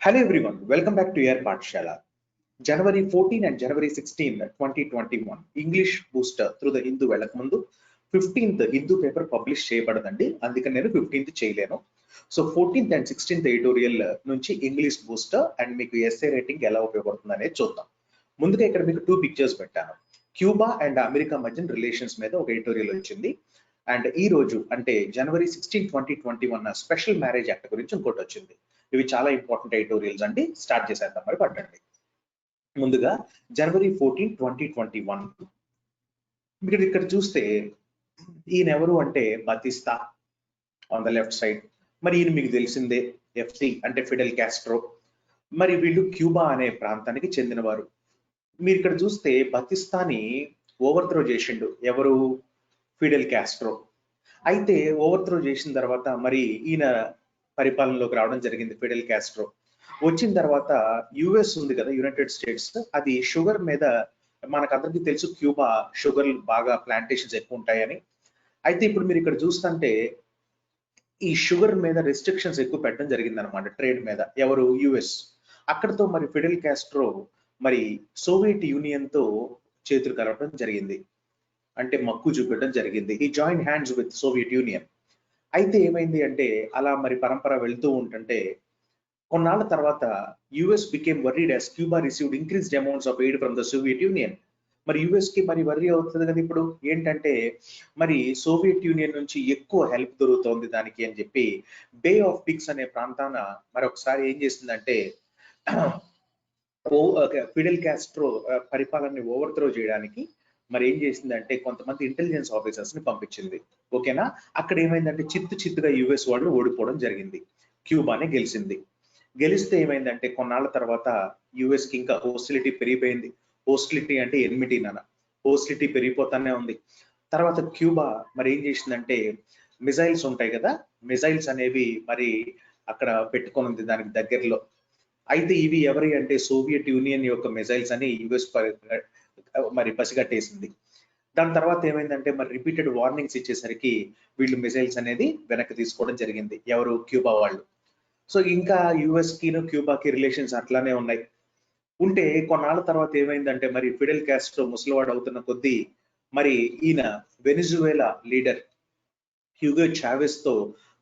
Hello everyone, welcome back to Air Pathshala. January 14 and January 16, 2021, English booster through the Hindu వెళ్ళకముందు 15th Hindu paper publish చేయబడదండి, అందుకని నేను 15th చేయలేను. So 14th and 16th editorial నుంచి English booster and మీకు essay writing ఎలా ఉపయోగపడుతుంది అనేది చూద్దాం. ముందుగా ఇక్కడ మీకు 2 పిక్చర్స్ పెట్టాను. క్యూబా అండ్ అమెరికా మధ్య రిలేషన్స్ మీద ఒక ఎడిటోరియల్ వచ్చింది. అండ్ ఈ రోజు అంటే జనవరి 16, 2021 స్పెషల్ మ్యారేజ్ యాక్ట్ గురించి ఇంకోటి వచ్చింది. ఇవి చాలా ఇంపార్టెంట్ ఎడిటోరియల్స్ అండి. స్టార్ట్ చేసేద్దాం మరి పట్టండి. ముందుగా జనవరి 14, 2021 మీరు ఇక్కడ చూస్తే ఈయన ఎవరు అంటే బతిస్తా ఆన్ ద లెఫ్ట్ సైడ్. మరి ఈయన మీకు తెలిసిందే, ఎఫ్సి అంటే ఫిడెల్ కాస్ట్రో. మరి వీళ్ళు క్యూబా అనే ప్రాంతానికి చెందినవారు. మీరు ఇక్కడ చూస్తే బతిస్తాని ఓవర్త్రో చేసిండు ఎవరు, ఫిడెల్ కాస్ట్రో. అయితే ఓవర్త్రో చేసిన తర్వాత మరి ఈయన పరిపాలనలోకి రావడం జరిగింది. ఫిడెల్ కాస్ట్రో వచ్చిన తర్వాత యుఎస్ ఉంది కదా, యునైటెడ్ స్టేట్స్, అది షుగర్ మీద మనకందరికీ తెలుసు, క్యూబా షుగర్ బాగా ప్లాంటేషన్స్ ఎక్కువ ఉంటాయని. అయితే ఇప్పుడు మీరు ఇక్కడ చూస్తుంటే ఈ షుగర్ మీద రెస్ట్రిక్షన్స్ ఎక్కువ పెట్టడం జరిగింది అనమాట, ట్రేడ్ మీద. ఎవరు, యుఎస్. అక్కడతో మరి ఫిడెల్ కాస్ట్రో మరి సోవియట్ యూనియన్ తో చేతులు కలపడం జరిగింది, అంటే మక్కువ చూపెట్టడం జరిగింది. ఈ join hands with Soviet union. అయితే ఏమైంది అంటే అలా మరి పరంపర వెళ్తూ ఉంటుంటే కొన్నాళ్ళ తర్వాత US became worried as Cuba received increased amounts of aid from the Soviet Union. మరి యుఎస్ కి మరి వర్రీ అవుతుంది కదా ఇప్పుడు ఏంటంటే మరి సోవియట్ యూనియన్ నుంచి ఎక్కువ హెల్ప్ దొరుకుతోంది దానికి అని చెప్పి బే ఆఫ్ పిగ్స్ అనే ప్రాంతాన మరొకసారి ఏం చేసిందంటే ఫిడెల్ కాస్ట్రో పరిపాలనని ఓవర్త్రో చేయడానికి మరి ఏం చేసిందంటే కొంతమంది ఇంటెలిజెన్స్ ఆఫీసర్స్ ని పంపించింది. ఓకేనా. అక్కడ ఏమైందంటే చిత్తుగా యుఎస్ వాళ్ళు ఓడిపోవడం జరిగింది, క్యూబానే గెలిచింది. గెలిస్తే ఏమైందంటే కొన్నాళ్ళ తర్వాత యుఎస్ కి ఇంకా హోస్టిలిటీ పెరిగిపోయింది. హోస్టిలిటీ అంటే ఎన్మిటీ నాన్న, హోస్టిలిటీ పెరిగిపోతానే ఉంది. తర్వాత క్యూబా మరి ఏం చేసిందంటే మిజైల్స్ ఉంటాయి కదా, మిజైల్స్ అనేవి మరి అక్కడ పెట్టుకొని ఉంది దానికి దగ్గరలో. అయితే ఇవి ఎవరి అంటే సోవియట్ యూనియన్ యొక్క మిజైల్స్ అని యుఎస్ మరి పసిగట్టేసింది. దాని తర్వాత ఏమైందంటే మరి రిపీటెడ్ వార్నింగ్స్ ఇచ్చేసరికి వీళ్ళు మిజైల్స్ అనేది వెనక్కి తీసుకోవడం జరిగింది, ఎవరు, క్యూబా వాళ్ళు. సో ఇంకా యుఎస్ కిను క్యూబాకి రిలేషన్స్ అట్లానే ఉన్నాయి. ఉంటే కొన్నాళ్ళ తర్వాత ఏమైందంటే మరి ఫిడెల్ కాస్ట్రో ముసలివాడు అవుతున్న కొద్దీ మరి ఈయన వెనిజువేలా లీడర్ హ్యూగో చావెస్ తో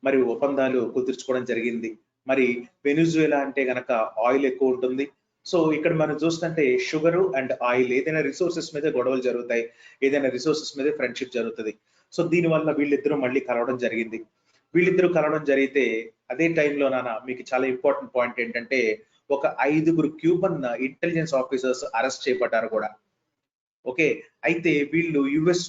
మరి ఒప్పందాలు కుదుర్చుకోవడం జరిగింది. మరి వెనిజువేలా అంటే గనక ఆయిల్ ఎక్కువ ఉంటుంది. సో ఇక్కడ మనం చూస్తుంటే షుగర్ అండ్ ఆయిల్, ఏదైనా రిసోర్సెస్ మీద గొడవలు జరుగుతాయి, ఏదైనా రిసోర్సెస్ మీద ఫ్రెండ్షిప్ జరుగుతుంది. సో దీనివల్ల వీళ్ళిద్దరూ మళ్ళీ కలవడం జరిగింది. వీళ్ళిద్దరూ కలవడం జరిగితే అదే టైంలో నాన్న మీకు చాలా ఇంపార్టెంట్ పాయింట్ ఏంటంటే ఒక 5 క్యూబన్ ఇంటెలిజెన్స్ ఆఫీసర్స్ అరెస్ట్ చేయబడ్డారు కూడా. ఓకే. అయితే వీళ్ళు యుఎస్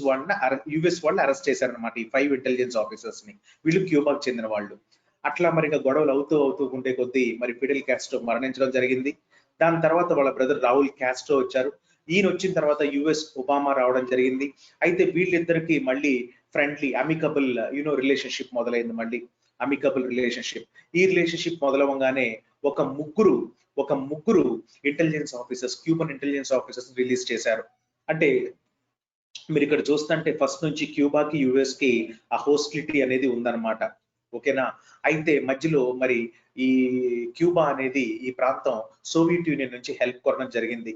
వాళ్ళు అరెస్ట్ చేశారనమాట, ఈ 5 ఇంటెలిజెన్స్ ఆఫీసర్స్ ని. వీళ్ళు క్యూబాకు చెందిన వాళ్ళు. అట్లా మరి గొడవలు అవుతూ ఉండే కొద్దీ మరి ఫిడెల్ కాస్ట్రో మరణించడం జరిగింది. దాని తర్వాత వాళ్ళ బ్రదర్ రావుల్ కాస్ట్రో వచ్చారు. ఈయన వచ్చిన తర్వాత యుఎస్ ఒబామా రావడం జరిగింది. అయితే వీళ్ళిద్దరికి మళ్ళీ ఫ్రెండ్లీ అమికబుల్ రిలేషన్షిప్ మొదలైంది. మళ్ళీ అమికబుల్ రిలేషన్షిప్. ఈ రిలేషన్షిప్ మొదలవగానే ఒక ముగ్గురు intelligence officers, Cuban intelligence officers release చేశారు. అంటే మీరు ఇక్కడ చూస్తుంటే ఫస్ట్ నుంచి క్యూబాకి యుఎస్ కి ఆ హోస్టిలిటీ అనేది ఉందన్నమాట. ఓకేనా. అయితే మధ్యలో మరి ఈ క్యూబా అనేది ఈ ప్రాంతం సోవియట్ యూనియన్ నుంచి హెల్ప్ కోరడం జరిగింది.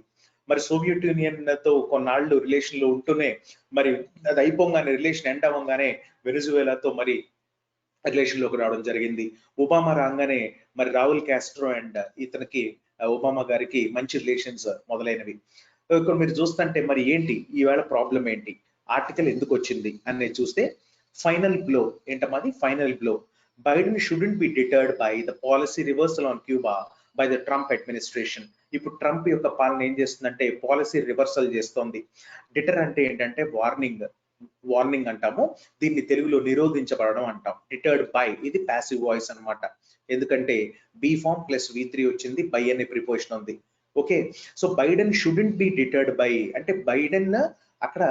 మరి సోవియట్ యూనియన్ తో కొన్నాళ్ళు రిలేషన్ లో ఉంటూనే మరి అది అయిపోగానే, రిలేషన్ ఎండ్ అవ్వగానే వెనిజువేలాతో మరి రిలేషన్ లోకి రావడం జరిగింది. ఒబామా రాగానే మరి రావుల్ కాస్ట్రో అండ్ ఇతనికి ఒబామా గారికి మంచి రిలేషన్స్ మొదలైనవి. ఇక్కడ మీరు చూస్తుంటే మరి ఏంటి ఈవేళ ప్రాబ్లం ఏంటి, ఆర్టికల్ ఎందుకు వచ్చింది అనేది చూస్తే ఫైనల్ బ్లో ఏంటమాది, final blow. Biden shouldn't be deterred by the policy reversal on Cuba by the Trump administration. ఇప్పుడు ట్రంప్ యొక్క పాలన ఏం చేస్తుందంటే పాలసీ రివర్సల్ చేస్తోంది. డిటర్ అంటే ఏంటంటే వార్నింగ్ అంటాము, దీన్ని తెలుగులో నిరోధించబడడం అంటాం. డిటర్డ్ బై ఇది ప్యాసివ్ వాయిస్ అన్నమాట, ఎందుకంటే బి ఫార్మ్ ప్లస్ V3 వచ్చింది, బై అనే ప్రిపోజిషన్ ఉంది. Okay. So Biden shouldn't be deterred by అంటే బైడెన్ అక్కడ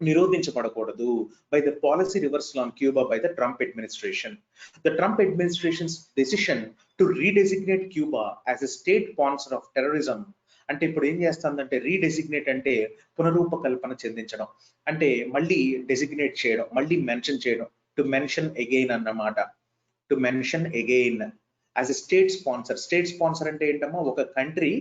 నిరోధించబడకూడదు by the policy reversal on Cuba by the Trump administration. The Trump administration's decision to redesignate Cuba as a state sponsor of terrorism. అంటే ఇప్పుడు ఏం చేస్తుందంటే రీడెసిగ్నేట్ అంటే పునరూపకల్పన చెందించడం, అంటే మళ్ళీ డెసిగ్నేట్ చేయడం, మళ్ళీ మెన్షన్ చేయడం. టు మెన్షన్ అగైన్ అన్నమాట, to mention again. As a state sponsor. State sponsor అంటే ఏంటమ్మా, ఒక కంట్రీ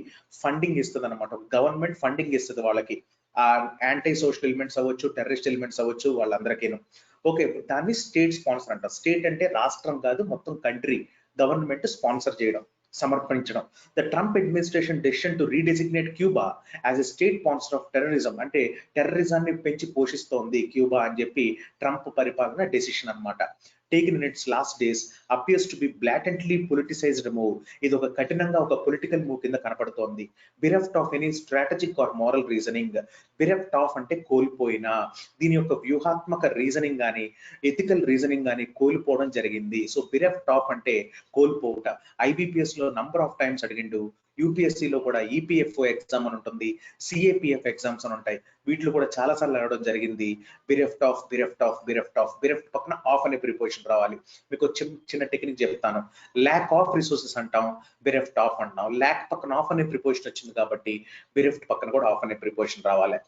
ఫండింగ్ ఇస్తుంది అనమాట, గవర్నమెంట్ ఫండింగ్ ఇస్తుంది వాళ్ళకి, ఆ యాంటీ సోషల్ ఎలిమెంట్స్ అవ్వచ్చు, టెర్రరిస్ట్ ఎలిమెంట్స్ అవ్వచ్చు, వాళ్ళందరికీను. ఓకే, దాన్ని స్టేట్ స్పాన్సర్ అంటారు. స్టేట్ అంటే రాష్ట్రం కాదు, మొత్తం కంట్రీ, గవర్నమెంట్ స్పాన్సర్ చేయడం, సమర్పించడం. The Trump administration decision to redesignate Cuba as a state sponsor of terrorism, అంటే టెర్రరిజాన్ని పెంచి పోషిస్తోంది క్యూబా అని చెప్పి ట్రంప్ పరిపాలన డెసిషన్ అన్నమాట. taken in its last days appears to be blatantly politicized move. ఇది ఒక కఠినంగా ఒక పొలిటికల్ మూవ్ కింద కనపడుతోంది. bereft of any strategic or moral reasoning. bereft of అంటే కోల్పోయిన, దీని యొక్క వ్యూహాత్మక రీజనింగ్ కానీ ఎథికల్ రీజనింగ్ కానీ కోల్పోవడం జరిగింది. సో bereft of అంటే కోల్పోవుట. IBPS లో నంబర్ ఆఫ్ టైమ్స్ అడిగిండు, యూపీఎస్సీ లో కూడా ఈపీఎఫ్ఓ ఎగ్జామ్ అని ఉంటుంది, సిఏపిఎఫ్ ఎగ్జామ్స్ అని ఉంటాయి, వీటిలో కూడా చాలా సార్లు అడగడం జరిగింది. Bereft of, bereft of, bereft of, bereft పక్కన ఆఫ్ అనే ప్రిపోజిషన్ రావాలి. మీకు చిన్న టెక్నిక్ చెప్తాను. ల్యాక్ ఆఫ్ రిసోర్సెస్ అంటాం, బిరెఫ్ట్ ఆఫ్ అంటాం. ల్యాక్ పక్కన ఆఫ్ అనే ప్రిపోజిషన్ వచ్చింది కాబట్టి బిరెఫ్ట్ పక్కన కూడా ఆఫ్ అనే ప్రిపోజిషన్ రావాలి.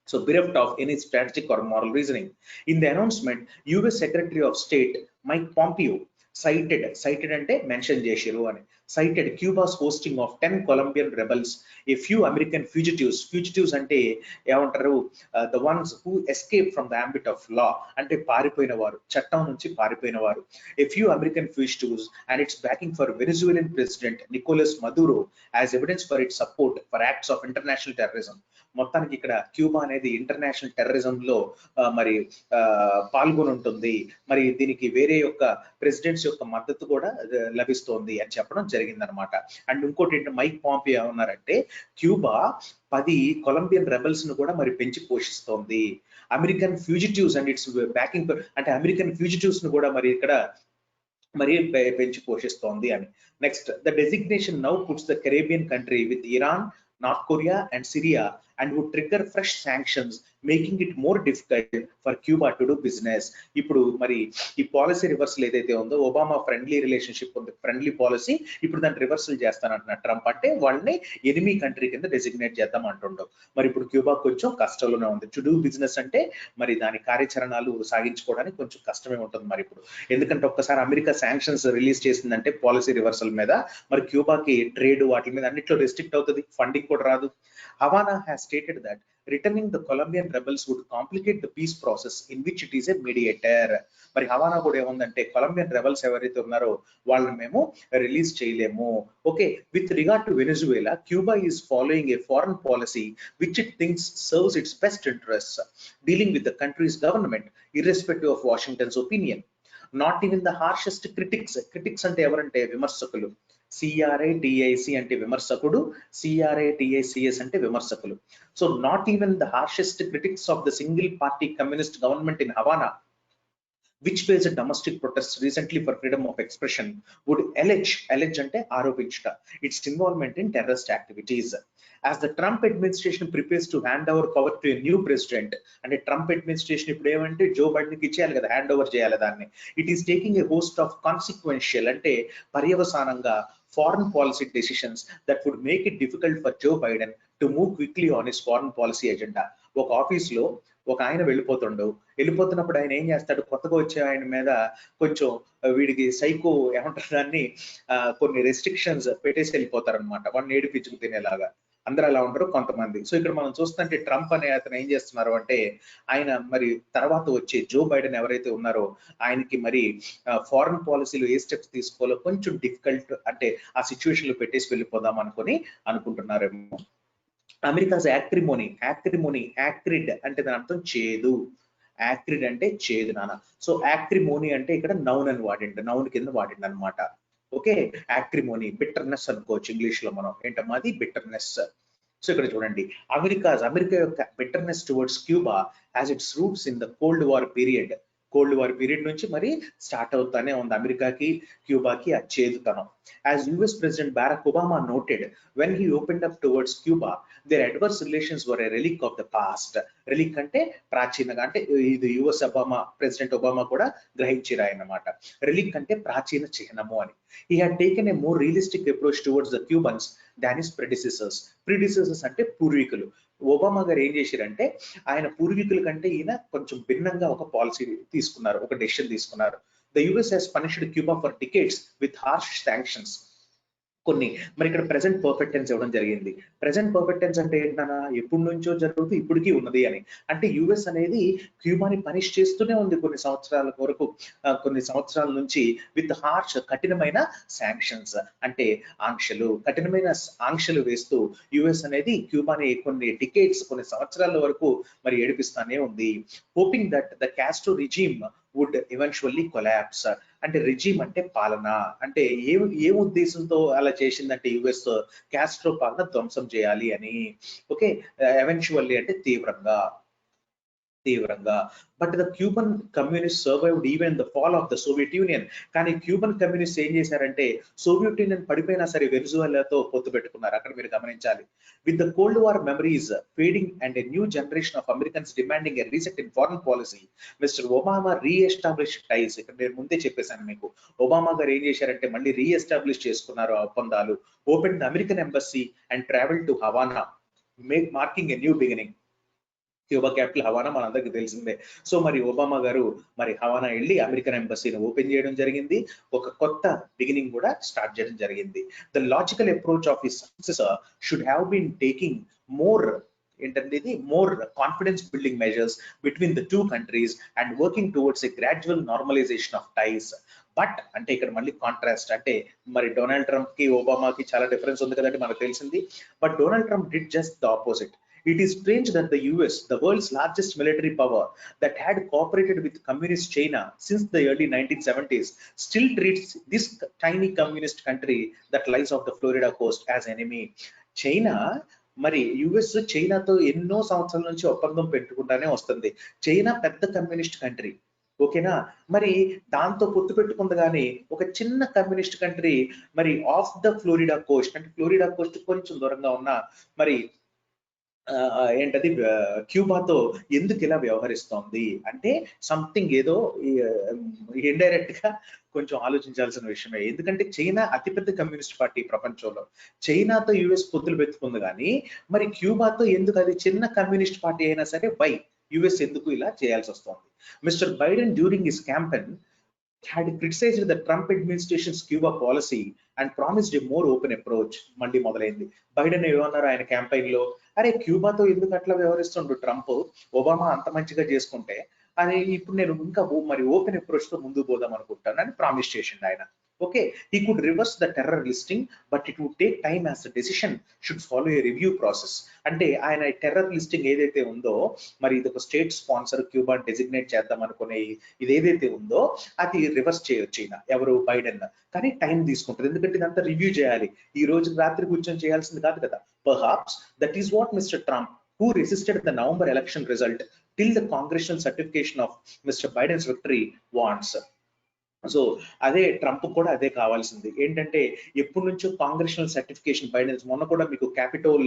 So bereft of any strategic or moral reasoning. In the announcement, US Secretary of State Mike Pompeo cited అంటే మెన్షన్ చేసిరు అని, cited Cuba's hosting of 10 Colombian rebels, a few American fugitives అంటే ఏమంటారు, the ones who escaped from the ambit of law, అంటే పారిపోయిన వారు, చట్టం నుంచి పారిపోయిన వారు, a few American fugitives and its backing for Venezuelan President Nicolas Maduro as evidence for its support for acts of international terrorism. మొత్తానికి ఇక్కడ Cuba అనేది ఇంటర్నేషనల్ టెర్రరిజం లో మరి పాల్గొని ఉంటుంది, మరి దీనికి వేరే యొక్క ప్రెసిడెంట్స్ యొక్క మద్దతు కూడా లభిస్తోంది అని చెప్పడం జరిగిందనమాట. అండ్ ఇంకోటి ఏంటంటే మైక్ పాంపియో ఏమన్నారంటే, క్యూబా 10 కొలంబియన్ రెబల్స్ ను కూడా మరి పెంచి పోషిస్తోంది, అమెరికన్ ఫ్యూజిటివ్స్ అండ్ ఇట్స్ బ్యాకింగ్, అంటే అమెరికన్ ఫ్యూజిటివ్స్ ను కూడా మరి ఇక్కడ మరి పెంచి పోషిస్తోంది అని. Next, the designation now puts the Caribbean country with Iran, North Korea and Syria and would trigger fresh sanctions, making it more difficult for Cuba to do business. ఇప్పుడు మరి ఈ పాలసీ రివర్సల్ ఏదైతే ఉందో, ఒబామా ఫ్రెండ్లీ రిలేషన్షిప్ ఉంది, friendly policy, ఇప్పుడు దాన్ని reversal చేస్తానంటున్నారు Trump. అంటే వాళ్ళని ఎనిమీ కంట్రీ కింద డెసిగ్నేట్ చేద్దాం అంటుండవు. మరి ఇప్పుడు క్యూబా కొంచెం కష్టంలోనే ఉంది. టు డూ బిజినెస్ అంటే మరి దాని కార్యాచరణలు సాగించుకోవడానికి కొంచెం కష్టమే ఉంటుంది మరి ఇప్పుడు, ఎందుకంటే ఒక్కసారి అమెరికా శాంక్షన్స్ రిలీజ్ చేసిందంటే పాలసీ రివర్సల్ మీద, మరి క్యూబాకి ట్రేడ్ వాటి మీద అన్నిట్లో రెస్ట్రిక్ట్ అవుతుంది, ఫండింగ్ కూడా రాదు. Havana has stated that returning the Colombian rebels would complicate the peace process in which it is a mediator. మరి హవానా కూడా ఏముందంటే, కొలంబియన్ రెబల్స్ ఎవరైతే ఉన్నారో వాళ్ళని మేము రిలీజ్ చేయలేము. Okay, with regard to Venezuela, Cuba is following a foreign policy which it thinks serves its best interest, dealing with the country's government irrespective of Washington's opinion. Not even the harshest critics అంటే ఎవరంటే విమర్శకులు. CRATIC అంటే విమర్శకుడు, CRATICS అంటే విమర్శకులు. So not even the harshest critics of the single party communist government in Havana, which faced a domestic protest recently for freedom of expression, would allege అంటే ఆరోపించుట its involvement in terrorist activities. As the Trump administration prepares to hand over power to a new president, అంటే Trump administration ఇప్పుడు ఏమంటే Joe Biden కి ఇచ్చేయాలి కదా, hand over చేయాలి దాన్ని. It is taking a host of consequential అంటే పర్యవసానంగా foreign policy decisions that would make it difficult for Joe Biden to move quickly on his foreign policy agenda. ఒక ఆఫీస్ లో ఒక ఆయన వెళ్ళిపోతున్నప్పుడు ఆయన ఏం చేస్తాడు, కొత్తగా వచ్చే ఆయన మీద కొంచెం వీడికి సైకో ఏమంటారు దాన్ని, కొన్ని రెస్ట్రిక్షన్స్ పెట్టేసి వెళ్ళిపోతారు అనమాట, వాడిని ఏడిపించుకు తినేలాగా. అందరూ అలా ఉంటారు కొంతమంది. సో ఇక్కడ మనం చూస్తుంటే ట్రంప్ అనే అతను ఏం చేస్తున్నారు అంటే, ఆయన మరి తర్వాత వచ్చే జో బైడెన్ ఎవరైతే ఉన్నారో ఆయనకి మరి ఫారెన్ పాలసీలో ఏ స్టెప్స్ తీసుకోవాలో కొంచెం డిఫికల్ట్, అంటే ఆ సిచ్యువేషన్ లో పెట్టేసి వెళ్ళిపోదాం అనుకుంటున్నారేమో. అమెరికాస్ యాక్రిమోనీ, యాక్రిడ్ అంటే దాని అర్థం చేదు, యాక్రిడ్ అంటే చేదు నాన్న. సో యాక్రిమోనీ అంటే ఇక్కడ నౌన్ అని వాడిండు, నౌన్ కింద వాడిండు అనమాట. ఓకే, యాక్రిమోనీ బిట్టర్నెస్ అనుకోవచ్చు ఇంగ్లీష్ లో మనం, ఏంటమ్మా అది బిట్టర్నెస్. సో ఇక్కడ చూడండి, అమెరికా యొక్క bitterness towards Cuba has its roots in the cold war period నుంచి మరి స్టార్ట్ అవుతానే ఉంది అమెరికాకి క్యూబాకి ఆ చేదుతనం. As US President Barack Obama noted when he opened up towards Cuba, their adverse relations were a relic of the past. Relic అంటే ప్రాచీనగా, అంటే ఇది US president Obama కూడా గ్రహించిరాయన్నమాట. relic అంటే ప్రాచీన చిహ్నము అని. He had taken a more realistic approach towards the Cubans than his predecessors అంటే పూర్వీకులు. Obama గారు ఏం చేశారంటే, ఆయన పూర్వీకుల కంటే ఈయన కొంచెం భిన్నంగా ఒక పాలసీ తీసుకున్నారు, ఒక డెసిషన్ తీసుకున్నారు. The US has punished Cuba for decades with harsh sanctions. కొన్ని మరి ఇక్కడ ప్రెసెంట్ పర్ఫెక్ట్ టెన్స్ ఇవ్వడం జరిగింది. ప్రెసెంట్ పర్ఫెక్ట్ టెన్స్ అంటే ఏంటన్నా ఎప్పటి నుంచో జరుగుతూ ఇప్పటికీ ఉన్నది అని. అంటే యుఎస్ అనేది క్యూబాని పనిష్ చేస్తూనే ఉంది కొన్ని సంవత్సరాల వరకు, కొన్ని సంవత్సరాల నుంచి విత్ హార్ష్ కఠినమైన శాంక్షన్స్ అంటే కఠినమైన ఆంక్షలు వేస్తూ యుఎస్ అనేది క్యూబాని కొన్ని డికేట్స్ కొన్ని సంవత్సరాల వరకు మరి ఏడిపిస్తానే ఉంది. Hoping that the Castro regime would eventually collapse. అంటే రిజీమ్ అంటే పాలన, అంటే ఏ ఉద్దేశంతో అలా చేసిందంటే యుఎస్ కాస్ట్రో పాలన ధ్వంసం చేయాలి అని. ఓకే, ఎవెన్చువల్లీ అంటే తీవ్రంగా. But the Cuban communist survived even the fall of the Soviet union. కానీ క్యూబన్ కమ్యూనిస్ట్ ఏం చేశారంటే సోవియట్ యూనియన్ పడిపోయినా సరే వెనిజువేలాతో పొత్తు పెట్టుకున్నారు. అక్కడ మీరు గమనించాలి. With the cold war memories fading and a new generation of Americans demanding a reset in foreign policy, mister Obama reestablish ties. ఇక్కడ నేను ముందే చెప్పేశాను మీకు, ఒబామా గారు ఏం చేశారంటే మళ్ళీ రీఎస్టాబ్లిష్ చేసుకున్నారు ఆ ఒప్పందాలు. Open the American embassy and travel to Havana, marking a new beginning. Cuba capital Havana మనందరికీ తెలిసిందే. సో మరి ఒబామా గారు మరి హవానా వెళ్ళి అమెరికన్ ఎంబసీని ఓపెన్ చేయడం జరిగింది, ఒక కొత్త బిగినింగ్ కూడా స్టార్ట్ చేయడం జరిగింది. The logical approach of his successor should have been taking more confidence building measures between the two countries and working towards a gradual normalization of ties. But అంటే ఇక్కడ మళ్ళీ కాంట్రాస్ట్, అంటే మరి డొనాల్డ్ ట్రంప్ కి ఒబామాకి చాలా difference ఉంది కదండి మనకు తెలిసింది. But Donald Trump did just the opposite. It is strange that the US, the world's largest military power that had cooperated with communist China since the early 1970s, still treats this tiny communist country that lies off the Florida coast as enemy. China మరి US చైనాతో ఎన్నో సంవత్సరాల నుంచి ఒప్పందం పెట్టుకుంటానే వస్తుంది. China పెద్ద communist country, ఓకేనా. మరి దాంతో పొత్తు పెట్టుకుంది కానీ ఒక చిన్న కమ్యూనిస్ట్ కంట్రీ మరి ఆఫ్ ద ఫ్లోరిడా కోస్ట్, అంటే ఫ్లోరిడా కోస్ట్ కొంచెం దూరంగా ఉన్న మరి ఏంటది క్యూబాతో ఎందుకు ఇలా వ్యవహరిస్తోంది అంటే సంథింగ్ ఏదో ఇండైరెక్ట్ గా కొంచెం ఆలోచించాల్సిన విషయమే. ఎందుకంటే చైనా అతిపెద్ద కమ్యూనిస్ట్ పార్టీ ప్రపంచంలో, చైనాతో యుఎస్ పొత్తులు పెట్టుకుంది కానీ మరి క్యూబాతో ఎందుకు, అది చిన్న కమ్యూనిస్ట్ పార్టీ అయినా సరే వై యుఎస్ ఎందుకు ఇలా చేయాల్సి వస్తుంది. Mister Biden during his campaign had criticized the Trump administration's Cuba policy and promised a more open approach. మళ్ళీ మొదలైంది. బైడెన్ ఏమన్నారు ఆయన క్యాంపెయిన్ లో, అరే క్యూబాతో ఎందుకు అట్లా వ్యవహరిస్తుండ్రు ట్రంప్, ఒబామా అంత మంచిగా చేసుకుంటే అని ఇప్పుడు నేను ఇంకా మరి ఓపెన్ అప్రోచ్ తో ముందుకు పోదాం అనుకుంటాను అని ప్రామిస్ చేసిండు ఆయన. Okay, he could reverse the terror listing, but it would take time as the decision should follow a review process. అంటే ఆయన టెర్రర్ లిస్టింగ్ ఏదైతే ఉందో మరి ఇది ఒక స్టేట్ స్పాన్సర్ క్యూబా డెసిగ్నేట్ చేద్దాం అనుకునే ఇది ఏదైతే ఉందో అది రివర్స్ చేయొచ్చు ఈయన, ఎవరు బైడెన్. కానీ టైం తీసుకుంటుంది, ఎందుకంటే ఇదంతా రివ్యూ చేయాలి, ఈ రోజు రాత్రి కూర్చొని చేయాల్సింది కాదు కదా. Perhaps that is what Mr. Trump, who resisted the November election result till the congressional certification of Mr. Biden's victory, wants. So అదే ట్రంప్ కూడా అదే కావాల్సింది. ఏంటంటే ఎప్పటి నుంచో కాంగ్రెషనల్ సర్టిఫికేషన్ బైడెన్స్, మొన్న కూడా మీకు క్యాపిటోల్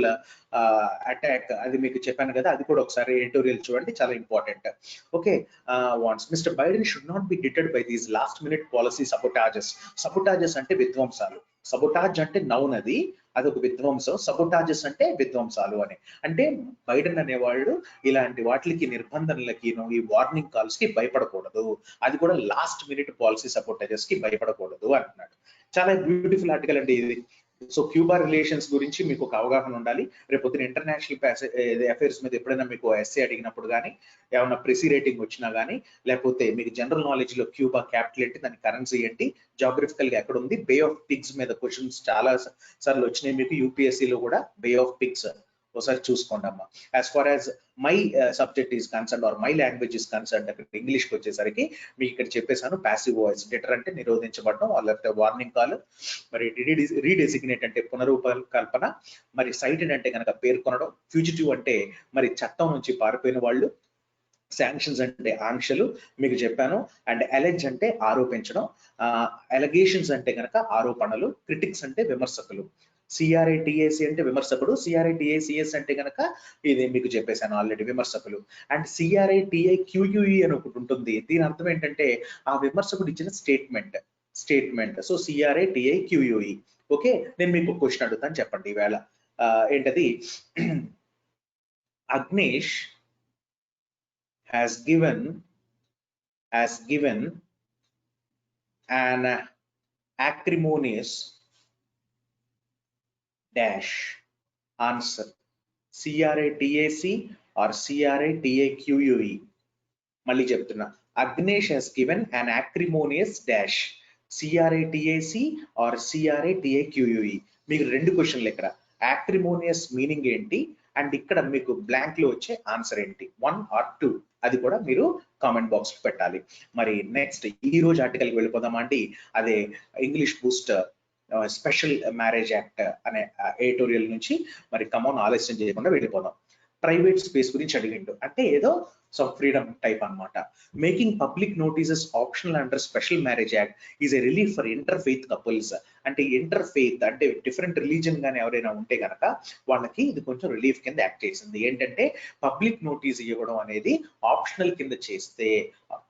అటాక్ అది మీకు చెప్పాను కదా, అది కూడా ఒకసారి ఎడిటోరియల్ చూడండి, చాలా important. Okay, wants mister Biden should not be deterred by these last minute policy sabotages. Sabotages అంటే విధ్వంసాలు, సబొటాజ్ అంటే నౌన్, అది అదొక విధ్వంసం, సబొటాజెస్ అంటే విధ్వంసాలు అని. అంటే బైడెన్ అనేవాళ్ళు ఇలాంటి వాటికి నిర్బంధనలకి ఈ వార్నింగ్ కాల్స్ కి భయపడకూడదు, అది కూడా లాస్ట్ మినిట్ పాలసీ సపోర్టేజెస్ కి భయపడకూడదు అంటున్నాడు. చాలా బ్యూటిఫుల్ ఆర్టికల్ అండి ఇది. సో క్యూబా రిలేషన్స్ గురించి మీకు ఒక అవగాహన ఉండాలి. రేపొద్దున ఇంటర్నేషనల్ అఫైర్స్ మీద ఎప్పుడైనా మీకు ఎస్ఏ అడిగినప్పుడు కానీ, ఏమన్నా ప్రెసీ రేటింగ్ వచ్చినా కానీ, లేకపోతే మీకు జనరల్ నాలెడ్జ్ లో క్యూబా క్యాపిటల్ ఏంటి, దాని కరెన్సీ ఏంటి, జాగ్రఫికల్ గా ఎక్కడ ఉంది, బే ఆఫ్ పిగ్స్ మీద క్వశ్చన్స్ చాలా సార్లు వచ్చినాయి మీకు యూపీఎస్సీ లో కూడా. బే ఆఫ్ పిగ్స్ ఒకసారి చూసుకోండి అమ్మా. As far as my subject is concern or my language is concern, అక్కడ ఇంగ్లీష్ కి వచ్చేసరికి మీకు ఇక్కడ చెప్పేశాను. ప్యాసివ్ వాయిస్, డిటర్ అంటే నిరోధించబడడం, లేకపోతే వార్నింగ్ కాల్, మరి రీడెసిగ్నేట్ అంటే పునరూపకల్పన, మరి సైటెడ్ అంటే కనుక పేర్కొనడం, ఫ్యూజిటివ్ అంటే మరి చట్టం నుంచి పారిపోయిన వాళ్ళు, శాంక్షన్స్ అంటే ఆంక్షలు మీకు చెప్పాను, అండ్ అలెజ్ అంటే ఆరోపించడం, అలిగేషన్స్ అంటే కనుక ఆరోపణలు, క్రిటిక్స్ అంటే విమర్శకులు, సిఆర్ఐటిఏసి అంటే విమర్శకుడు, సిఆర్ఐటిఏసిఎస్ అంటే కనుక ఇది మీకు చెప్పేశాను ఆల్రెడీ విమర్శకులు, అండ్ సిఆర్ఐటిఐ క్యూయుఈ అని ఒకటి ఉంటుంది. దీని అర్థం ఏంటంటే ఆ విమర్శకుడు ఇచ్చిన స్టేట్మెంట్. So సిఆర్ఐటిఐ QUE. ఓకే, నేను మీకు క్వశ్చన్ అడుగుతాను, చెప్పండి ఈవేళ ఏంటది. Agnesh has given an acrimonious dash answer CRATAC or CRATAQUE. మళ్ళీ చెప్తున్నా, Agnesh has given an acrimonious dash CRATAC or CRATAQUE. మీకు రెండు క్వశ్చన్లు ఇక్కడ. యాక్రిమోనియస్ మీనింగ్ ఏంటి అండ్ ఇక్కడ మీకు బ్లాంక్ లో వచ్చే ఆన్సర్ ఏంటి, 1 or 2, అది కూడా మీరు కామెంట్ బాక్స్ లో పెట్టాలి. మరి నెక్స్ట్ ఈ రోజు ఆర్టికల్కి వెళ్ళిపోదామా అండి. అదే English Boost special marriage act అనే ఎడిటోరియల్ నుంచి మరి కమోన్ ఆలస్యం చేయకుండా వెళ్ళిపోదాం. ప్రైవేట్ స్పేస్ గురించి అడిగిండు, అంటే ఏదో సమ్ ఫ్రీడమ్ టైప్ అన్నమాట. Making public notices optional under special marriage act is a relief for inter faith couples. అంటే ఇంటర్ ఫెయిత్ అంటే డిఫరెంట్ రిలీజన్ గానీ ఎవరైనా ఉంటే గనక వాళ్ళకి ఇది కొంచెం రిలీఫ్ కింద యాక్ట్ చేసింది. ఏంటంటే పబ్లిక్ నోటీస్ ఇవ్వడం అనేది ఆప్షనల్ కింద చేస్తే.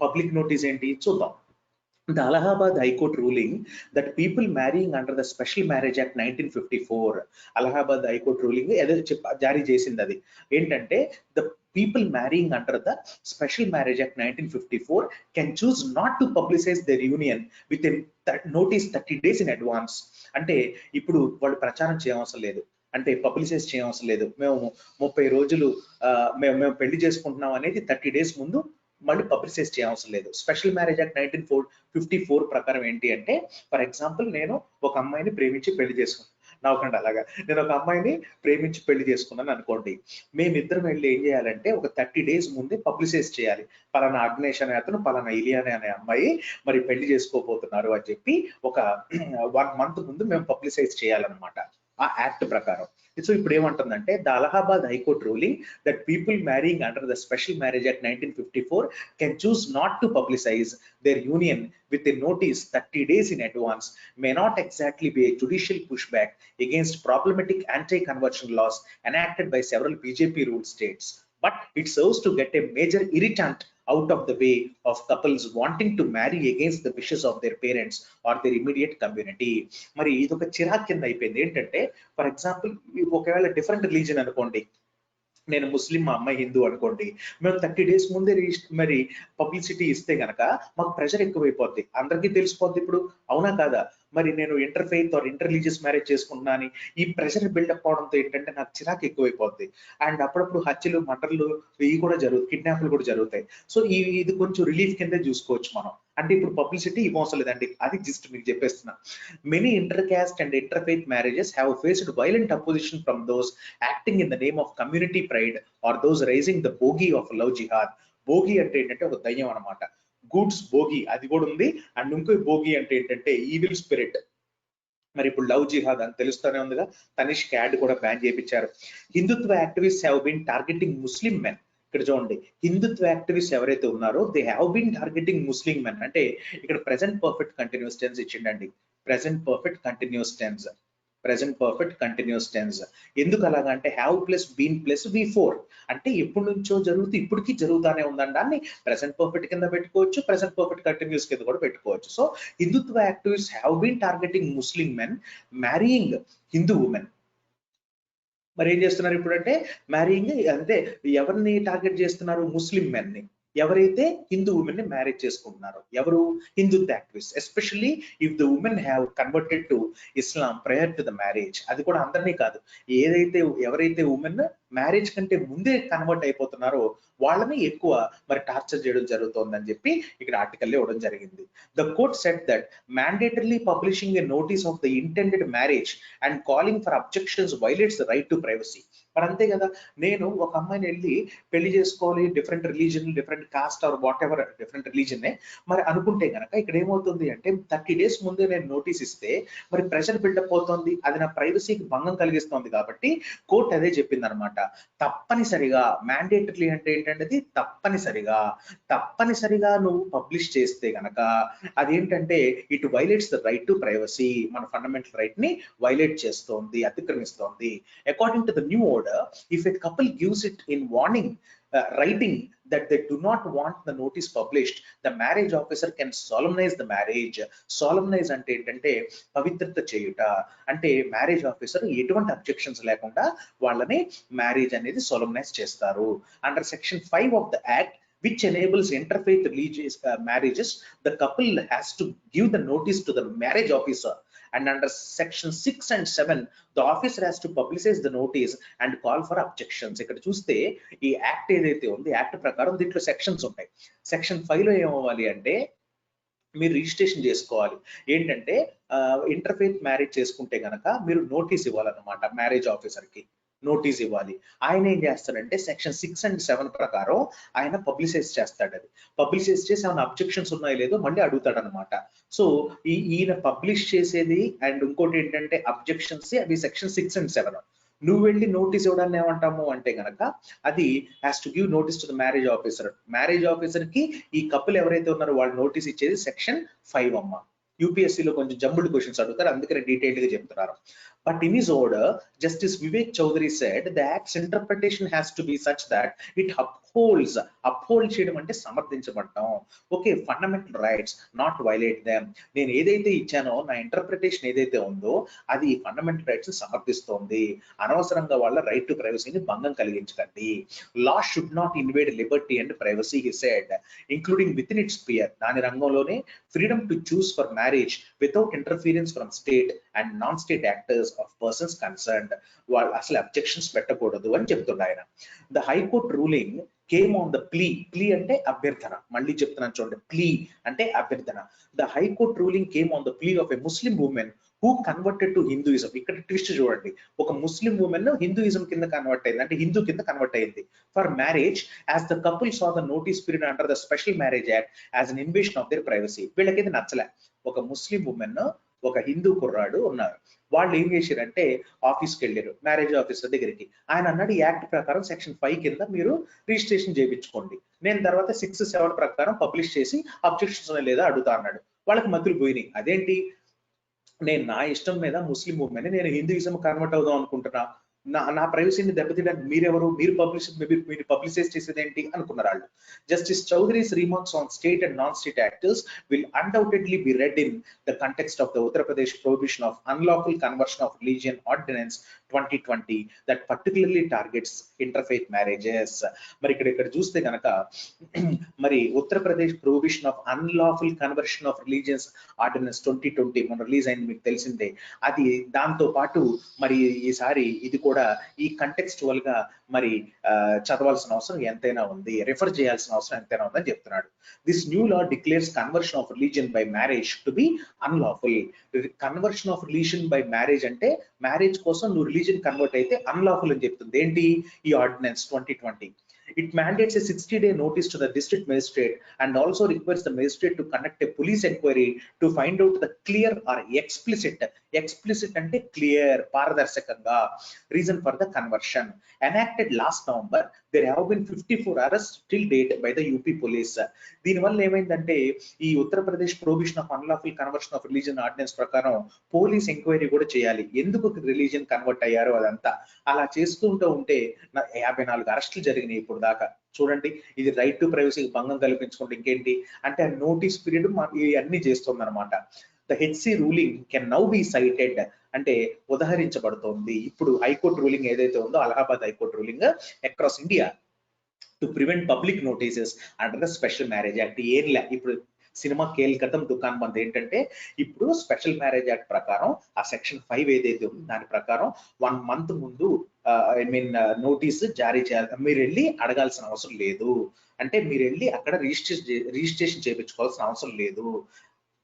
పబ్లిక్ నోటీస్ ఏంటి చూద్దాం. The Allahabad High Court ruling that people marrying under the Special Marriage Act 1954, Allahabad High Court ruling ఏదో జారీ చేసింది. అది ఏంటంటే the people marrying under the Special Marriage Act 1954 can choose not to publicize their union within notice 30 days in advance. అంటే ఇప్పుడు వాళ్ళు ప్రచారం చేయవసరం లేదు, అంటే పబ్లిసైజ్ చేయవసరం లేదు. మేము 30 రోజులు మేము పెళ్లి చేసుకుంటున్నాం అనేది 30 days ముందు మళ్ళీ పబ్లిసైజ్ చేయవసరం లేదు. స్పెషల్ మ్యారేజ్ యాక్ట్ 1954 ప్రకారం ఏంటి అంటే, ఫర్ ఎగ్జాంపుల్ నేను ఒక అమ్మాయిని ప్రేమించి పెళ్లి చేసుకున్నాను, నవ్వకండి అలాగా, నేను ఒక అమ్మాయిని ప్రేమించి పెళ్లి చేసుకున్నాను అనుకోండి. మేమిద్దరం వెళ్ళి ఏం చేయాలంటే ఒక 30 days ముందే పబ్లిసైజ్ చేయాలి. పలానా అగ్నేష్ అనే అతను పలానా ఇలియానే అనే అమ్మాయి మరి పెళ్లి చేసుకోబోతున్నారు అని చెప్పి ఒక 1 month ముందు మేము పబ్లిసైజ్ చేయాలన్నమాట ఆ యాక్ట్ ప్రకారం. సో ఇప్పుడు ఏమంటుందంటే, the Allahabad high court ruling that people marrying under the special marriage act 1954 can choose not to publicise their union with a notice 30 days in advance may not exactly be a judicial pushback against problematic anti-conversion laws enacted by several BJP ruled states, but it serves to get a major irritant out of the way of couples wanting to marry against the wishes of their parents or their immediate community. మరి ఇది ఒక చిరాక్ కింద అయిపోయింది. ఏంటంటే for example ఒకవేళ different religion అనుకోండి, నేను ముస్లిం, మా అమ్మాయి హిందూ అనుకోండి, మేము 30 days ముందే మరి పబ్లిసిటీ ఇస్తే గనక మాకు ప్రెషర్ ఎక్కువైపోద్ది, అందరికీ తెలిసిపోద్ది. ఇప్పుడు అవునా కాదా? మరి నేను inter faith are inter religious marriage చేసుకుంటున్నాను, ఈ ప్రెషర్ బిల్డప్ అవడంతో ఏంటంటే నాకు చిరాకు ఎక్కువైపోద్ది. అండ్ అప్పుడప్పుడు హత్యలు, మర్డర్లు ఇవి కూడా కిడ్నాప్లు కూడా జరుగుతాయి. సో ఇది కొంచెం రిలీఫ్ కింద చూసుకోవచ్చు మనం. అంటే ఇప్పుడు పబ్లిసిటీ ఇవ్వవసరం లేదండి, అది జస్ట్ మీకు చెప్పేస్తున్నా. Many inter caste and inter faith marriages have faced violent opposition from those acting in the name of community pride or those raising the bogey of love jihad. Bogey అంటే ఏంటంటే ఒక దయ్యం అనమాట. Goods బోగి అది కూడా ఉంది, అండ్ ఇంకో బోగి అంటే ఏంటంటే ఈవిల్ స్పిరిట్. మరి ఇప్పుడు లవ్ జిహాద్ అని తెలుస్తూనే ఉందిగా, తనిష్క్ యాడ్ కూడా బ్యాన్ చేయించారు. Hindutva activist have been targeting Muslim men. ఇక్కడ చూడండి, హిందుత్వ యాక్టివిస్ట్ ఎవరైతే ఉన్నారో they have been targeting Muslim men. అంటే ఇక్కడ ప్రెసెంట్ పర్ఫెక్ట్ కంటిన్యూస్ టెన్స్ ఇచ్చిండండి. Present perfect continuous tense, present perfect continuous tense. ఎందుకు అలాగా అంటే have plus been plus V4 అంటే ఎప్పటి నుంచో జరుగుతూ ఇప్పటికీ జరుగుతానే ఉందండి. దాన్ని ప్రెసెంట్ పర్ఫెక్ట్ కింద పెట్టుకోవచ్చు, ప్రెసెంట్ పర్ఫెక్ట్ కంటిన్యూస్ కింద కూడా పెట్టుకోవచ్చు. So Hindutva activist have been targeting Muslim men marrying Hindu women. మరి ఏం చేస్తున్నారు ఇప్పుడు అంటే మ్యారీయింగ్, అంటే ఎవరిని టార్గెట్ చేస్తున్నారు? ముస్లిం మెన్ ని. ఎవరైతే హిందూ ఉమెన్ ని మ్యారేజ్ చేసుకుంటున్నారో, ఎవరు? Hindutva activist. Especially if the women have converted to Islam prior to the marriage. అది కూడా అందరినీ కాదు, ఎవరైతే ఉమెన్ మ్యారేజ్ కంటే ముందే కన్వర్ట్ అయిపోతున్నారో వాళ్ళని ఎక్కువ మరి టార్చర్ చేయడం జరుగుతోందని చెప్పి ఇక్కడ ఆర్టికల్లో ఇవ్వడం జరిగింది. The court said that mandatorily publishing a notice of the intended marriage and calling for objections violates the right to privacy. మరి అంతే కదా, నేను ఒక అమ్మాయిని వెళ్ళి పెళ్లి చేసుకోవాలి, different religion, different caste or whatever different religion మరి అనుకుంటే గనక ఇక్కడ ఏమవుతుంది అంటే 30 days ముందే నేను నోటీస్ ఇస్తే మరి ప్రెషర్ బిల్డప్ అవుతుంది, అది నా ప్రైవసీకి భంగం కలిగిస్తుంది. కాబట్టి కోర్టు అదే చెప్పింది అనమాట. తప్పనిసరిగా, మ్యాండేటరీ అంటే ఏంటంటే తప్పనిసరిగా నువ్వు పబ్లిష్ చేస్తే గనక అదేంటంటే it violates the right to privacy, మన ఫండమెంటల్ రైట్ ని వైలేట్ చేస్తోంది, అతిక్రమిస్తోంది. According to the new order, if a couple gives it in warning writing that they do not want the notice published, the marriage officer can solemnize the marriage. Solemnize అంటే ఏంటంటే పవిత్రత చేయుట. అంటే marriage officer ఎటువంటి objections లేకుండా వాళ్ళని marriage అనేది సోలమ్నైజ్ చేస్తారు. Under section 5 of the act, which enables interfaith religious marriages. The couple has to give the notice to the marriage officer, and under section 6 and 7 the officer has to publicize the notice and call for objections. ఇక్కడ చూస్తే ఈ act ఏదైతే ఉంది act ప్రకారం దీంట్లో sections ఉంటాయి. Section 5 లో ఏమవ్వాలి అంటే మీరు రిజిస్ట్రేషన్ చేసుకోవాలి. ఏంటంటే ఇంటర్ఫేత్ మ్యారేజ్ చేసుకుంటే గనక మీరు నోటీస్ ఇవ్వాలన్నమాట, మ్యారేజ్ ఆఫీసర్ కి నోటీస్ ఇవ్వాలి. ఆయన ఏం చేస్తాడంటే సెక్షన్ 6 and 7 ప్రకారం ఆయన పబ్లిసైజ్ చేస్తాడు. అది పబ్లిసైజ్ చేసి ఏమైనా అబ్జెక్షన్స్ ఉన్నాయో లేదో మళ్ళీ అడుగుతాడు అనమాట. సో ఈయన పబ్లిష్ చేసేది అండ్ ఇంకోటి ఏంటంటే అబ్జెక్షన్స్, అవి సెక్షన్ 6 and 7. నువ్వు వెళ్ళి నోటీస్ ఇవ్వడాన్ని ఏమంటాము అంటే గనక అది has to give notice to the marriage officer. Marriage officer కి ఈ కపుల్ ఎవరైతే ఉన్నారో వాళ్ళు నోటీస్ ఇచ్చేది సెక్షన్ 5 అమ్మ. యూపీఎస్సీలో కొంచెం జంబుడ్ క్వశ్చన్స్ అడుగుతారు, అందుకని డీటెయిల్డ్ గా చెప్తున్నారు. But in his order, Justice Vivek Chaudhary said the act's interpretation has to be such that it uphold చేయడం అంటే సమర్థించబడటం. Okay, fundamental rights, not violate them. నేను ఏదైతే ఇచ్చానో నా ఇంటర్ప్రిటేషన్ ఏదైతే ఉందో అది ఫండమెంటల్ రైట్స్ సమర్థిస్తోంది. అనవసరంగా వాళ్ళ రైట్ టు ప్రైవసీని భంగం కలిగించకండి. Law should not invade liberty and privacy, he said, including within its sphere. దాని రంగంలోనే freedom to choose for marriage without interference from state and non state actors of persons concerned. వాళ్ళు అసలు objections పెట్టకూడదు అని చెప్తున్నాడు ఆయన. The high court ruling came on the plea అంటే అభ్యర్థన. మళ్ళీ చెప్తున్నాను చూడండి, ప్లీ అంటే అభ్యర్థన. The high court ruling came on the plea of a Muslim woman who converted to Hinduism. ఇక్కడ ట్విస్ట్ చూడండి, ఒక ముస్లిం ఉమెన్ హిందూయిజం కింద కన్వర్ట్ అయింది, అంటే హిందూ కింద కన్వర్ట్ అయింది. For marriage as the couple saw the notice period under the special marriage act as an invasion of their privacy. వీళ్ళకి ఇది నచ్చలే. ఒక ముస్లిం ఉమెన్, ఒక హిందూ కుర్రాడు ఉన్నారు. వాళ్ళు ఏం చేశారంటే ఆఫీస్కి వెళ్ళారు, మ్యారేజ్ ఆఫీసర్ దగ్గరికి. ఆయన అన్నాడు ఈ యాక్ట్ ప్రకారం సెక్షన్ 5 కింద మీరు రిజిస్ట్రేషన్ చేయించుకోండి, నేను తర్వాత 6, 7 ప్రకారం పబ్లిష్ చేసి అబ్జెక్షన్స్ లేదా అడుగుతా అన్నాడు. వాళ్ళకి మధ్యలో పోయినాయి. అదేంటి, నేను నా ఇష్టం మీద ముస్లిం ఉమెన్ నేను హిందూయిజం కన్వర్ట్ అవుదాం అనుకుంటున్నా, నా ప్రైవసీని దెబ్బతీయడానికి మీరెవరు, మీరు పబ్లిసైజ్ చేసేది ఏంటి అనుకున్నారు వాళ్ళు. Justice Chaudhary's remarks on state and non state actors will undoubtedly be read in the context of the Uttar Pradesh prohibition of unlawful conversion of religion ordinance 2020 that particularly targets interfaith marriages. మరి ఇక్కడ చూస్తే కనుక మరి Uttar Pradesh prohibition of unlawful conversion of religions ordinance 2020 మన release అయింది, మీకు తెలిసిందే. అది దాంతో పాటు మరి ఈసారి ఇది కూడా ఈ కంటెక్స్చువల్ గా మరి చదవాల్సిన అవసరం ఎంతైనా ఉంది, రిఫర్ చేయాల్సిన అవసరం ఎంతైనా ఉందని చెప్తున్నాడు. This new law declares conversion of religion by marriage to be unlawful. Conversion of religion by marriage అంటే మ్యారేజ్ కోసం నువ్వు రిలీజియన్ కన్వర్ట్ అయితే అన్లాఫుల్ అని చెప్తుంది. ఏంటి ఈ ordinance 2020. It mandates a 60-day notice to the district magistrate and also requires the magistrate to conduct a police inquiry to find out the clear or explicit ante clear పారదర్శకంగా reason for the conversion. Enacted last November, there have been 54 arrests till date by the UP police. దీనివల్ల ఏమైందంటే ఈ Uttar Pradesh prohibition of unlawful conversion of religion ordinance ప్రకారం police enquiry కూడా చేయాలి, ఎందుకు religion convert అయ్యారో అదంతా. అలా చేసుకుంటూ ఉంటే 54 అరెస్టులు జరిగినాయి ఇప్పుడు దాకా. చూడండి, ఇది రైట్ టు ప్రైవసీకి భంగం కల్పించుకుంటే ఇంకేంటి అంటే నోటీస్ పీరియడ్ ఇవన్నీ చేస్తుంది అనమాట. The HC ruling can now be cited అంటే ఉదహరించబడుతోంది. ఇప్పుడు హైకోర్టు రూలింగ్ ఏదైతే ఉందో Allahabad high court ruling across India to prevent public notices under the special marriage act. ఏం ఇప్పుడు సినిమా కేల్కతం దుకాన్ బంద్ ఏంటంటే ఇప్పుడు స్పెషల్ మ్యారేజ్ యాక్ట్ ప్రకారం ఆ సెక్షన్ 5 ఏదైతే ఉందో దాని ప్రకారం 1 month ముందు నోటీస్ జారీ చేయాలి. మీరు వెళ్ళి అడగాల్సిన అవసరం లేదు, అంటే మీరు వెళ్ళి అక్కడ రిజిస్ట్రేషన్ చేయించుకోవాల్సిన అవసరం లేదు.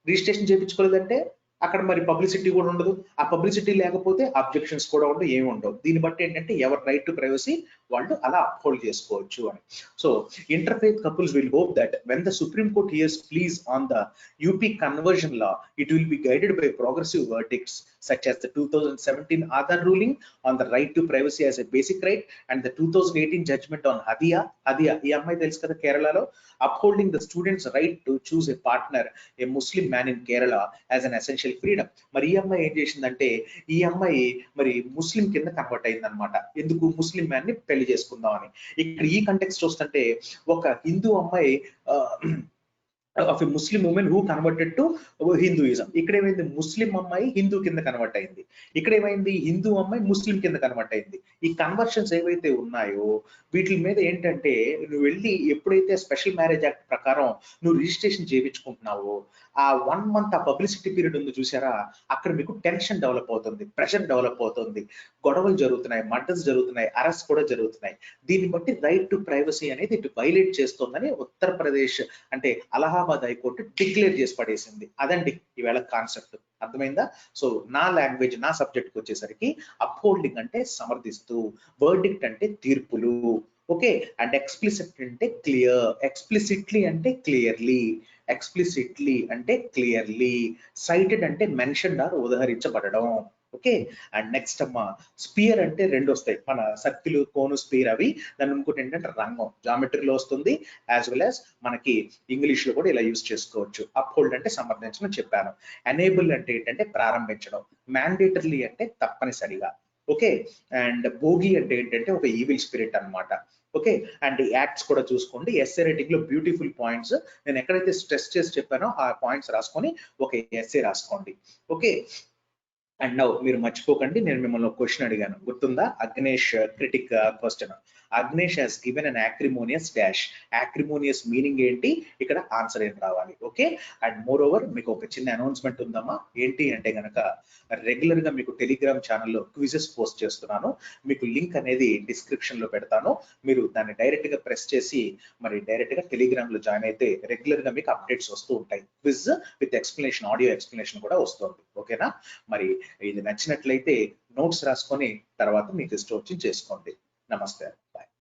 రిజిస్ట్రేషన్ చేయించుకోలేదంటే అక్కడ మరి పబ్లిసిటీ కూడా ఉండదు, ఆ పబ్లిసిటీ లేకపోతే అబ్జెక్షన్స్ కూడా ఉండవు, ఏమి ఉండవు. దీన్ని బట్టి ఏంటంటే ఎవరి రైట్ టు ప్రైవసీ వాళ్ళు అలా అప్హోల్డ్ చేసుకోవచ్చు అని. So interfaith couples will hope that when the supreme court hears pleas on the UP conversion law, it will be guided by progressive verdicts such as the 2017 Aadhar ruling on the right to privacy as a basic right and the 2018 judgment on Hadia ఈ అమ్మాయి తెలుసు కదా కేరళలో, upholding the students right to choose a partner, a Muslim man in Kerala as an essential freedom. మరి ఈ అమ్మాయి ఏం చేసిందంటే ఈ అమ్మాయి మరి ముస్లిం కింద కన్వర్ట్ అయింది అనమాట. ఎందుకు ముస్లిం మ్యాన్ ని పెళ్లి చేసుకుందాం అని. ఇక్కడ ఈ కంటెక్స్ట్ వస్తుంటే ఒక హిందూ అమ్మాయి of a Muslim woman who converted to Hinduism. ఇక్కడ ఏమైంది, ముస్లిం అమ్మాయి హిందూ కింద కన్వర్ట్ అయింది. ఇక్కడ ఏమైంది, హిందూ అమ్మాయి ముస్లిం కింద కన్వర్ట్ అయింది. ఈ కన్వర్షన్స్ ఏవైతే ఉన్నాయో వీటి మీద ఏంటంటే నువ్వు వెళ్ళి ఎప్పుడైతే స్పెషల్ మ్యారేజ్ యాక్ట్ ప్రకారం నువ్వు రిజిస్ట్రేషన్ చేయించుకుంటున్నావో ఆ 1 month ఆ పబ్లిసిటీ పీరియడ్ ఉంది చూసారా, అక్కడ మీకు టెన్షన్ డెవలప్ అవుతుంది, ప్రెషర్ డెవలప్ అవుతుంది, గొడవలు జరుగుతున్నాయి, మర్డర్స్ జరుగుతున్నాయి, అరెస్ట్ కూడా జరుగుతున్నాయి. దీన్ని బట్టి రైట్ టు ప్రైవసీ అనేది ఇటు వైలేట్ చేస్తుందని ఉత్తరప్రదేశ్ అంటే అలహాబాద్ హైకోర్టు డిక్లేర్ చేసి పడేసింది. అదండి ఈవేళ కాన్సెప్ట్. అర్థమైందా? సో నా లాంగ్వేజ్, నా సబ్జెక్ట్ వచ్చేసరికి అప్హోల్డింగ్ అంటే సమర్థిస్తూ, వర్డిక్ట్ అంటే తీర్పులు, ఓకే, అండ్ ఎక్స్ప్లిసిట్ అంటే క్లియర్, ఎక్స్ప్లిసిట్లీ అంటే క్లియర్లీ, ఎక్స్ప్లిసిట్లీ అంటే క్లియర్లీ, సైటెడ్ అంటే మెన్షన్డ్ ఆర్ ఉదహరించబడడం. ఓకే, అండ్ నెక్స్ట్ అమ్మా స్పియర్ అంటే 2 వస్తాయి, మన సర్కిల్, కోను, స్పియర్ అవి. దాని ఇంకోటి ఏంటంటే రంగం, జామెట్రీలో వస్తుంది, యాజ్ వెల్ యాజ్ మనకి ఇంగ్లీష్ లో కూడా ఇలా యూజ్ చేసుకోవచ్చు. అప్హోల్డ్ అంటే సమర్థించడం చెప్పాను. ఎనేబుల్ అంటే ఏంటంటే ప్రారంభించడం. మ్యాండేటర్లీ అంటే తప్పనిసరిగా. ఓకే, అండ్ భోగి అంటే ఏంటంటే ఒక ఈవిల్ స్పిరిట్ అన్నమాట. ఓకే, అండ్ యాక్ట్స్ కూడా చూసుకోండి. ఎస్ఏ రైటింగ్ లో బ్యూటిఫుల్ పాయింట్స్ నేను ఎక్కడైతే స్ట్రెస్ చేసి చెప్పానో ఆ పాయింట్స్ రాసుకొని ఒక ఎస్ఏ రాసుకోండి. ఓకే, అండ్ నౌ మీరు మర్చిపోకండి, నేను మిమ్మల్ని ఒక క్వశ్చన్ అడిగాను, గుర్తుందా? Agnes critic question. Agnes has given an acrimonious dash. Acrimonious meaning ఏంటి, ఇక్కడ ఆన్సర్ ఏం రావాలి. ఓకే, అండ్ మోర్ ఓవర్ మీకు ఒక చిన్న అనౌన్స్మెంట్ ఉందమ్మా. ఏంటి అంటే గనక రెగ్యులర్ గా మీకు టెలిగ్రామ్ ఛానల్లో క్విజెస్ పోస్ట్ చేస్తున్నాను. మీకు లింక్ అనేది డిస్క్రిప్షన్ లో పెడతాను. మీరు దాన్ని డైరెక్ట్ గా ప్రెస్ చేసి మరి డైరెక్ట్ గా టెలిగ్రామ్ లో జాయిన్ అయితే రెగ్యులర్ గా మీకు అప్డేట్స్ వస్తూ ఉంటాయి. Quiz with explanation, audio explanation కూడా వస్తుంది. ఓకేనా? మరి ఇది నచ్చినట్లయితే నోట్స్ రాసుకొని తర్వాత మీకు ఇష్టం వచ్చి చేసుకోండి. నమస్తే.